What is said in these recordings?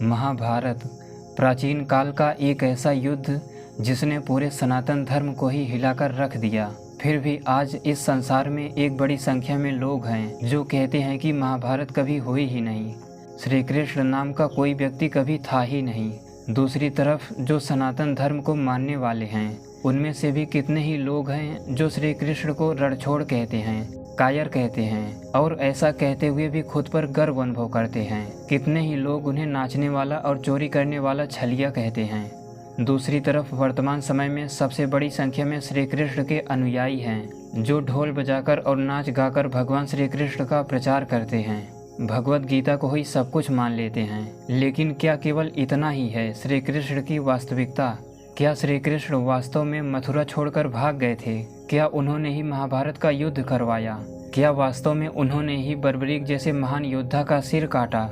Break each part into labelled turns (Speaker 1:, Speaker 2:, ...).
Speaker 1: महाभारत प्राचीन काल का एक ऐसा युद्ध जिसने पूरे सनातन धर्म को ही हिलाकर रख दिया। फिर भी आज इस संसार में एक बड़ी संख्या में लोग हैं जो कहते हैं कि महाभारत कभी हुई ही नहीं, श्री कृष्ण नाम का कोई व्यक्ति कभी था ही नहीं। दूसरी तरफ जो सनातन धर्म को मानने वाले हैं उनमें से भी कितने ही लोग हैं जो श्री कृष्ण को रणछोड़ कहते हैं, कायर कहते हैं और ऐसा कहते हुए भी खुद पर गर्व अनुभव करते हैं। कितने ही लोग उन्हें नाचने वाला और चोरी करने वाला छलिया कहते हैं। दूसरी तरफ वर्तमान समय में सबसे बड़ी संख्या में श्री कृष्ण के अनुयायी हैं जो ढोल बजाकर और नाच गाकर भगवान श्री कृष्ण का प्रचार करते हैं, भगवत गीता को ही सब कुछ मान लेते हैं। लेकिन क्या केवल इतना ही है श्री कृष्ण की वास्तविकता? क्या श्री कृष्ण वास्तव में मथुरा छोड़कर भाग गए थे? क्या उन्होंने ही महाभारत का युद्ध करवाया? क्या वास्तव में उन्होंने ही बर्बरीक जैसे महान योद्धा का सिर काटा?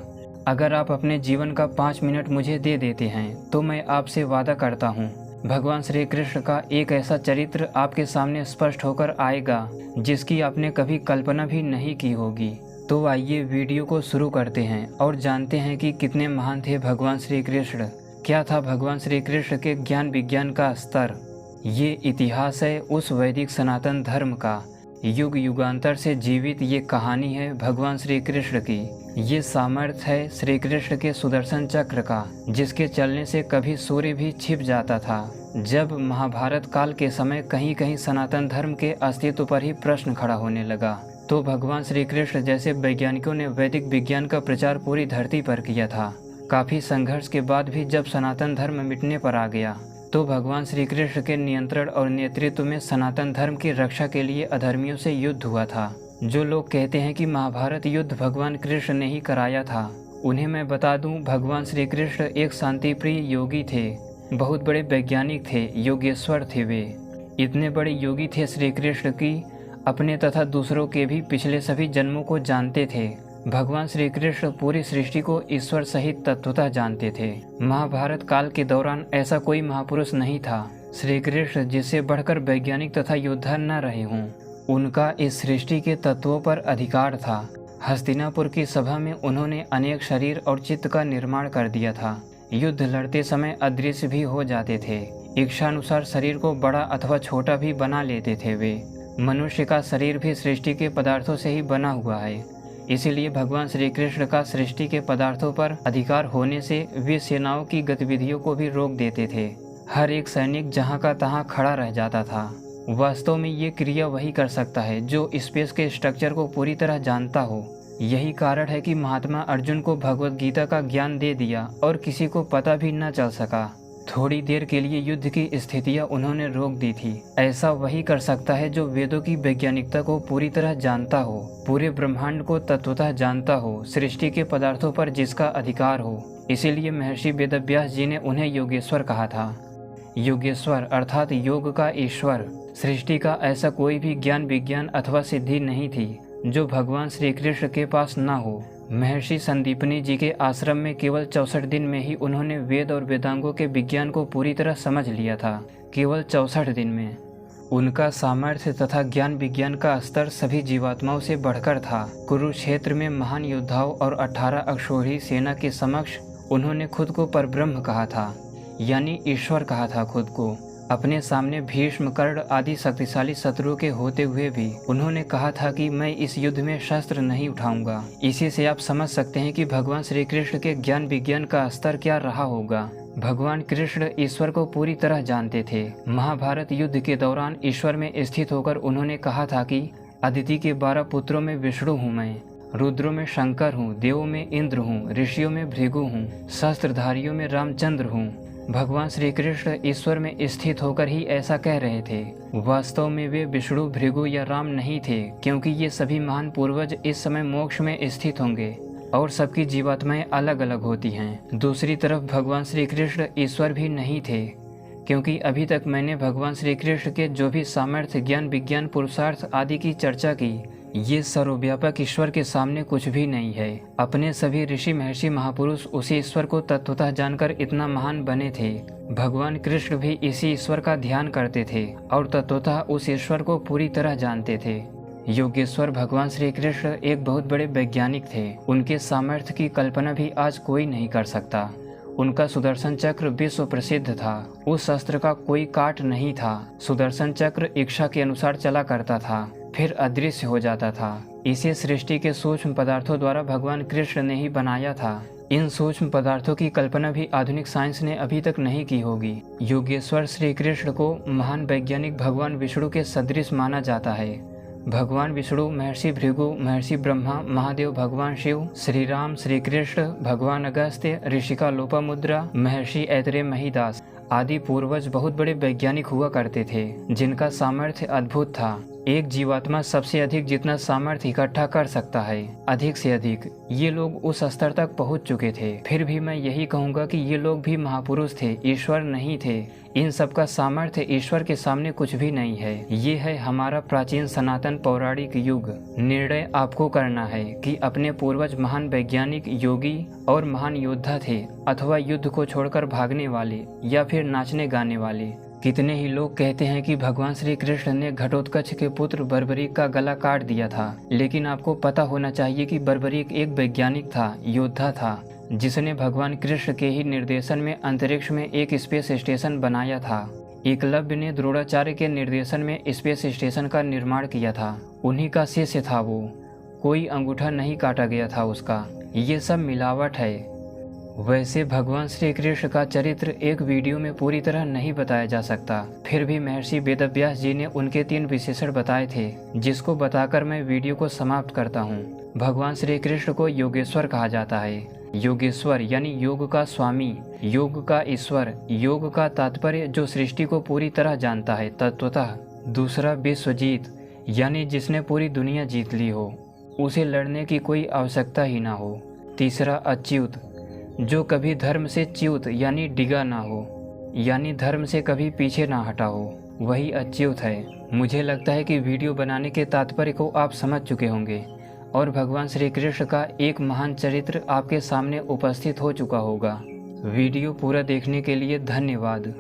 Speaker 1: अगर आप अपने जीवन का 5 मिनट मुझे दे देते हैं तो मैं आपसे वादा करता हूँ भगवान श्री कृष्ण का एक ऐसा चरित्र आपके सामने स्पष्ट होकर आएगा जिसकी आपने कभी कल्पना भी नहीं की होगी। तो आइए वीडियो को शुरू करते हैं और जानते हैं कि कितने महान थे भगवान श्री कृष्ण। क्या था भगवान श्री कृष्ण के ज्ञान विज्ञान का स्तर? ये इतिहास है उस वैदिक सनातन धर्म का, युग युगांतर से जीवित ये कहानी है भगवान श्री कृष्ण की। ये सामर्थ्य है श्री कृष्ण के सुदर्शन चक्र का जिसके चलने से कभी सूर्य भी छिप जाता था। जब महाभारत काल के समय कहीं कहीं सनातन धर्म के अस्तित्व पर ही प्रश्न खड़ा होने लगा तो भगवान श्री कृष्ण जैसे वैज्ञानिकों ने वैदिक विज्ञान का प्रचार पूरी धरती पर किया था। काफ़ी संघर्ष के बाद भी जब सनातन धर्म मिटने पर आ गया तो भगवान श्री कृष्ण के नियंत्रण और नेतृत्व में सनातन धर्म की रक्षा के लिए अधर्मियों से युद्ध हुआ था। जो लोग कहते हैं कि महाभारत युद्ध भगवान कृष्ण ने ही कराया था, उन्हें मैं बता दूं भगवान श्री कृष्ण एक शांतिप्रिय योगी थे, बहुत बड़े वैज्ञानिक थे, योगेश्वर थे। वे इतने बड़े योगी थे श्री कृष्ण की अपने तथा दूसरों के भी पिछले सभी जन्मों को जानते थे। भगवान श्री कृष्ण पूरी सृष्टि को ईश्वर सहित तत्वतः जानते थे। महाभारत काल के दौरान ऐसा कोई महापुरुष नहीं था श्री कृष्ण जिससे बढ़कर वैज्ञानिक तथा योद्धा न रहे हों। उनका इस सृष्टि के तत्वों पर अधिकार था। हस्तिनापुर की सभा में उन्होंने अनेक शरीर और चित्त का निर्माण कर दिया था। युद्ध लड़ते समय अदृश्य भी हो जाते थे। इच्छानुसार शरीर को बड़ा अथवा छोटा भी बना लेते थे। वे मनुष्य का शरीर भी सृष्टि के पदार्थों से ही बना हुआ है, इसीलिए भगवान श्री कृष्ण का सृष्टि के पदार्थों पर अधिकार होने से वे सेनाओं की गतिविधियों को भी रोक देते थे। हर एक सैनिक जहां का तहां खड़ा रह जाता था। वास्तव में ये क्रिया वही कर सकता है जो स्पेस के स्ट्रक्चर को पूरी तरह जानता हो। यही कारण है कि महात्मा अर्जुन को भगवत गीता का ज्ञान दे दिया और किसी को पता भी न चल सका। थोड़ी देर के लिए युद्ध की स्थितियां उन्होंने रोक दी थी। ऐसा वही कर सकता है जो वेदों की वैज्ञानिकता को पूरी तरह जानता हो, पूरे ब्रह्मांड को तत्वतः जानता हो, सृष्टि के पदार्थों पर जिसका अधिकार हो। इसीलिए महर्षि वेदव्यास जी ने उन्हें योगेश्वर कहा था। योगेश्वर अर्थात योग का ईश्वर। सृष्टि का ऐसा कोई भी ज्ञान विज्ञान अथवा सिद्धि नहीं थी जो भगवान श्री कृष्ण के पास न हो। महर्षि संदीपनी जी के आश्रम में केवल 64 दिन में ही उन्होंने वेद और वेदांगों के विज्ञान को पूरी तरह समझ लिया था। केवल 64 दिन में उनका सामर्थ्य तथा ज्ञान विज्ञान का स्तर सभी जीवात्माओं से बढ़कर था। कुरुक्षेत्र में महान योद्धाओं और 18 अक्षौहिणी सेना के समक्ष उन्होंने खुद को परब्रह्म कहा था, यानी ईश्वर कहा था खुद को। अपने सामने भीष्म, कर्ण आदि शक्तिशाली शत्रुओं के होते हुए भी उन्होंने कहा था कि मैं इस युद्ध में शस्त्र नहीं उठाऊंगा। इसी से आप समझ सकते हैं कि भगवान श्री कृष्ण के ज्ञान विज्ञान का स्तर क्या रहा होगा। भगवान कृष्ण ईश्वर को पूरी तरह जानते थे। महाभारत युद्ध के दौरान ईश्वर में स्थित होकर उन्होंने कहा था कि अदिति के 12 पुत्रों में विष्णु हूँ मैं, रुद्रों में शंकर हूँ, देवों में इंद्र हूँ, ऋषियों में भृगु हूँ, शस्त्रधारियों में रामचंद्र हूँ। भगवान श्री कृष्ण ईश्वर में स्थित होकर ही ऐसा कह रहे थे। वास्तव में वे विष्णु, भृगु या राम नहीं थे, क्योंकि ये सभी महान पूर्वज इस समय मोक्ष में स्थित होंगे और सबकी जीवात्माएं अलग अलग होती हैं। दूसरी तरफ भगवान श्री कृष्ण ईश्वर भी नहीं थे, क्योंकि अभी तक मैंने भगवान श्री कृष्ण के जो भी सामर्थ्य, ज्ञान विज्ञान, पुरुषार्थ आदि की चर्चा की, ये सर्वव्यापक ईश्वर के सामने कुछ भी नहीं है। अपने सभी ऋषि, महर्षि, महापुरुष उसी ईश्वर को तत्वतः जानकर इतना महान बने थे। भगवान कृष्ण भी इसी ईश्वर का ध्यान करते थे और तत्वतः उस ईश्वर को पूरी तरह जानते थे। योगेश्वर भगवान श्री कृष्ण एक बहुत बड़े वैज्ञानिक थे। उनके सामर्थ्य की कल्पना भी आज कोई नहीं कर सकता। उनका सुदर्शन चक्र विश्व प्रसिद्ध था। उस शस्त्र का कोई काट नहीं था। सुदर्शन चक्र इच्छा के अनुसार चला करता था, फिर अदृश्य हो जाता था। इसे सृष्टि के सूक्ष्म पदार्थों द्वारा भगवान कृष्ण ने ही बनाया था। इन सूक्ष्म पदार्थों की कल्पना भी आधुनिक साइंस ने अभी तक नहीं की होगी। योगेश्वर श्री कृष्ण को महान वैज्ञानिक भगवान विष्णु के सदृश माना जाता है। भगवान विष्णु, महर्षि भृगु, महर्षि ब्रह्मा, महादेव, भगवान शिव, श्री राम, श्री कृष्ण, भगवान अगस्त्य, ऋषिका लोपामुद्रा, महर्षि ऐतरेय महिदास आदि पूर्वज बहुत बड़े वैज्ञानिक हुआ करते थे, जिनका सामर्थ्य अद्भुत था। एक जीवात्मा सबसे अधिक जितना सामर्थ्य इकट्ठा कर सकता है, अधिक से अधिक, ये लोग उस स्तर तक पहुंच चुके थे। फिर भी मैं यही कहूँगा कि ये लोग भी महापुरुष थे, ईश्वर नहीं थे। इन सब का सामर्थ्य ईश्वर के सामने कुछ भी नहीं है। ये है हमारा प्राचीन सनातन पौराणिक युग। निर्णय आपको करना है कि अपने पूर्वज महान वैज्ञानिक, योगी और महान योद्धा थे, अथवा युद्ध को छोड़कर भागने वाले या फिर नाचने गाने वाले। कितने ही लोग कहते हैं कि भगवान श्री कृष्ण ने घटोत्कच के पुत्र बर्बरीक का गला काट दिया था, लेकिन आपको पता होना चाहिए कि बर्बरीक एक वैज्ञानिक था, योद्धा था, जिसने भगवान कृष्ण के ही निर्देशन में अंतरिक्ष में एक स्पेस स्टेशन बनाया था। एकलव्य ने द्रोणाचार्य के निर्देशन में स्पेस स्टेशन का निर्माण किया था। उन्हीं का शिष्य था वो। कोई अंगूठा नहीं काटा गया था उसका। ये सब मिलावट है। वैसे भगवान श्री कृष्ण का चरित्र एक वीडियो में पूरी तरह नहीं बताया जा सकता। फिर भी महर्षि वेदव्यास जी ने उनके 3 विशेषण बताए थे, जिसको बताकर मैं वीडियो को समाप्त करता हूँ। भगवान श्री कृष्ण को योगेश्वर कहा जाता है। योगेश्वर यानी योग का स्वामी, योग का ईश्वर। योग का तात्पर्य जो सृष्टि को पूरी तरह जानता है तत्वतः। दूसरा विश्वजीत, यानी जिसने पूरी दुनिया जीत ली हो, उसे लड़ने की कोई आवश्यकता ही ना हो। तीसरा अच्युत, जो कभी धर्म से च्युत यानी डिगा ना हो, यानी धर्म से कभी पीछे ना हटा हो, वही अच्युत है। मुझे लगता है कि वीडियो बनाने के तात्पर्य को आप समझ चुके होंगे और भगवान श्री कृष्ण का एक महान चरित्र आपके सामने उपस्थित हो चुका होगा। वीडियो पूरा देखने के लिए धन्यवाद।